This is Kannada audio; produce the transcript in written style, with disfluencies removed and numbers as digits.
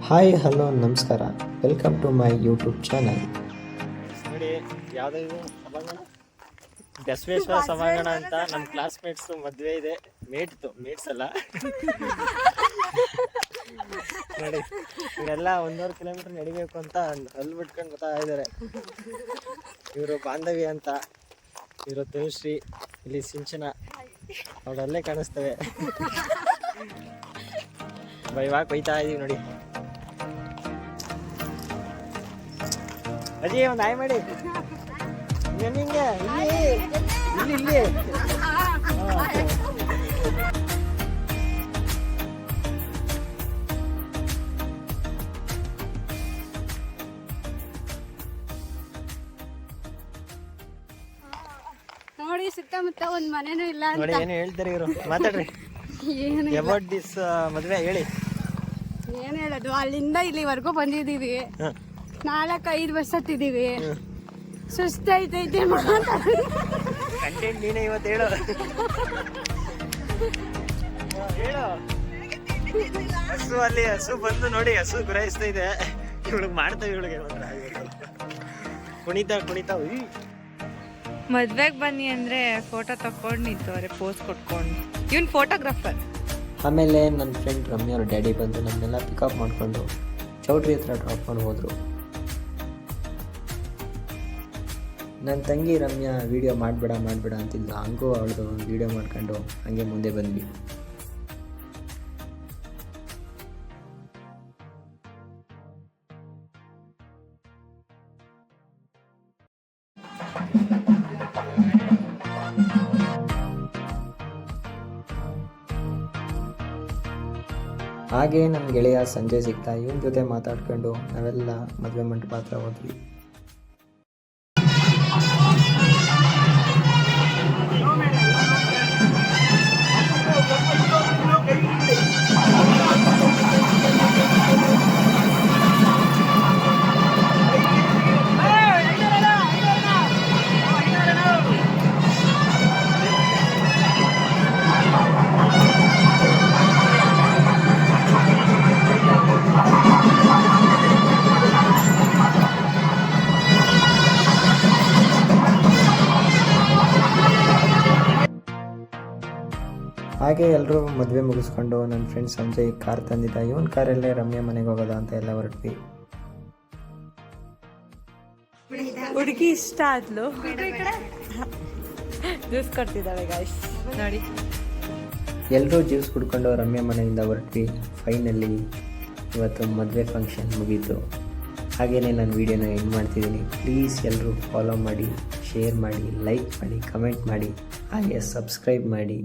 ಹಾಯ್ ಹಲೋ ನಮಸ್ಕಾರ, welcome to my YouTube channel. ನೋಡಿ ಯಾವುದೋ ಇದು ಸಭಾಂಗಣ, ಬಸವೇಶ್ವರ ಸಭಾಂಗಣ ಅಂತ ನಮ್ಮ ಕ್ಲಾಸ್ಮೇಟ್ಸ್ ಮದುವೆ ಇದೆ. ಮೇಟ್ಸ್ ಅಲ್ಲ ನೋಡಿ, ಇವರೆಲ್ಲ 1.5 ಕಿಲೋಮೀಟರ್ ನಡಿಬೇಕು ಅಂತ ಅಲ್ಲಿ ಬಿಟ್ಕೊಂಡು ಬರ್ತಾ ಇದ್ದಾರೆ. ಇವರು ಬಾಂಧವಿ ಅಂತ, ಇವರು ತನುಶ್ರೀ, ಇಲ್ಲಿ ಸಿಂಚನ, ಅವರಲ್ಲೇ ಕಾಣಿಸ್ತವೆ. ಇವಾಗ ಕೊಯ್ತಾ ಇದೀವಿ ನೋಡಿ. ಅಜ್ಜಿ ಒಂದು ಆಯ್ ಮಾಡಿ ನಿಂಗೆ ಇಲ್ಲಿ ನೋಡಿ ಸುತ್ತಮುತ್ತ ಒಂದ್ ಮನೆನೂ ಇಲ್ಲ ನೋಡಿ. ಏನು ಹೇಳ್ತಾರೆ ಇವರು? ಮಾತಾಡ್ರಿ. ಅಬೌಟ್ ದಿಸ್ ಮದುವೆ ಹೇಳಿ. ಏನ್ ಹೇಳೋದು, ಅಲ್ಲಿಂದ ಇಲ್ಲಿವರೆಗೂ ಬಂದಿದೀವಿ. 4-5 ಬಸ್ ಹತ್ತಿದೀವಿ. ಸುಸ್ತೈತೈತೆ ಕಂಟೆಂಟ್ ನೀನೇ ಇವತ್ತು ಹೇಳು. ಹಸು ಬಂದು ನೋಡಿ, ಹಸು ಗುರಾಯಿಸ್ತಾ ಇದೆ. ಇವಳಿಗೆ ಮಾಡ್ತಾವೆ, ಇವಳಿಗೆ ಕುಣಿತಾ ಮದ್ವೆಗೆ ಬನ್ನಿ ಅಂದ್ರೆ ಫೋಟೋ ತಕೊಂಡು ನಿಂತವ್ರೆ, ಪೋಸ್ ಕೊಟ್ಕೊಂಡು. ಇವನ್ ಫೋಟೋಗ್ರಾಫರ್. ಆಮೇಲೆ ನನ್ನ ಫ್ರೆಂಡ್ ರಮ್ಯ ಅವ್ರ ಡ್ಯಾಡಿ ಬಂದು ನಮ್ಮನ್ನೆಲ್ಲ ಪಿಕಪ್ ಮಾಡಿಕೊಂಡು ಚೌಟ್ರಿ ಹತ್ರ ಡ್ರಾಪ್ ಮಾಡಿ ಹೋದರು. ನನ್ನ ತಂಗಿ ರಮ್ಯಾ ವೀಡಿಯೋ ಮಾಡಬೇಡ ಅಂತಿದ್ಲು. ಹಂಗೂ ಅವಳದು ವೀಡಿಯೋ ಮಾಡ್ಕೊಂಡು ಹಂಗೆ ಮುಂದೆ ಬಂದ್ವಿ. ಹಾಗೆ ನನ್ನ ಗೆಳೆಯ ಸಂಜೆ ಸಿಗ್ತಾ ಇವನ ಜೊತೆ ಮಾತಾಡ್ಕೊಂಡು ನಾವೆಲ್ಲ ಮದುವೆ ಮಂಟಪ ಹತ್ರ ಹೋದ್ವಿ. ಹಾಗೆ ಎಲ್ಲರೂ ಮದುವೆ ಮುಗಿಸ್ಕೊಂಡು ನನ್ನ ಫ್ರೆಂಡ್ ಸಂಜಯ್ ಕಾರ್ ತಂದಿದ್ದ. ಇವನ್ ಕಾರಲ್ಲೇ ರಮ್ಯಾ ಮನೆಗೆ ಹೋಗೋದ ಅಂತ ಎಲ್ಲ ಹೊರಟ್ವಿ. ಹುಡುಗಿ ಇಷ್ಟ ಆದ್ಲು, ಜ್ಯೂಸ್ ಕೊಡ್ತಿದ್ದಾಳೆ ಗಾಯ್ಸ್ ನೋಡಿ. ಎಲ್ಲರೂ ಜ್ಯೂಸ್ ಕುಡ್ಕೊಂಡು ರಮ್ಯಾ ಮನೆಯಿಂದ ಹೊರಟ್ವಿ. ಫೈನಲಿ ಇವತ್ತು ಮದುವೆ ಫಂಕ್ಷನ್ ಮುಗೀತು. ಹಾಗೆಯೇ ನಾನು ವೀಡಿಯೋನ ಎಂಡ್ ಮಾಡ್ತಿದ್ದೀನಿ. ಪ್ಲೀಸ್ ಎಲ್ಲರೂ ಫಾಲೋ ಮಾಡಿ, ಶೇರ್ ಮಾಡಿ, ಲೈಕ್ ಮಾಡಿ, ಕಮೆಂಟ್ ಮಾಡಿ, ಹಾಗೆ ಸಬ್ಸ್ಕ್ರೈಬ್ ಮಾಡಿ.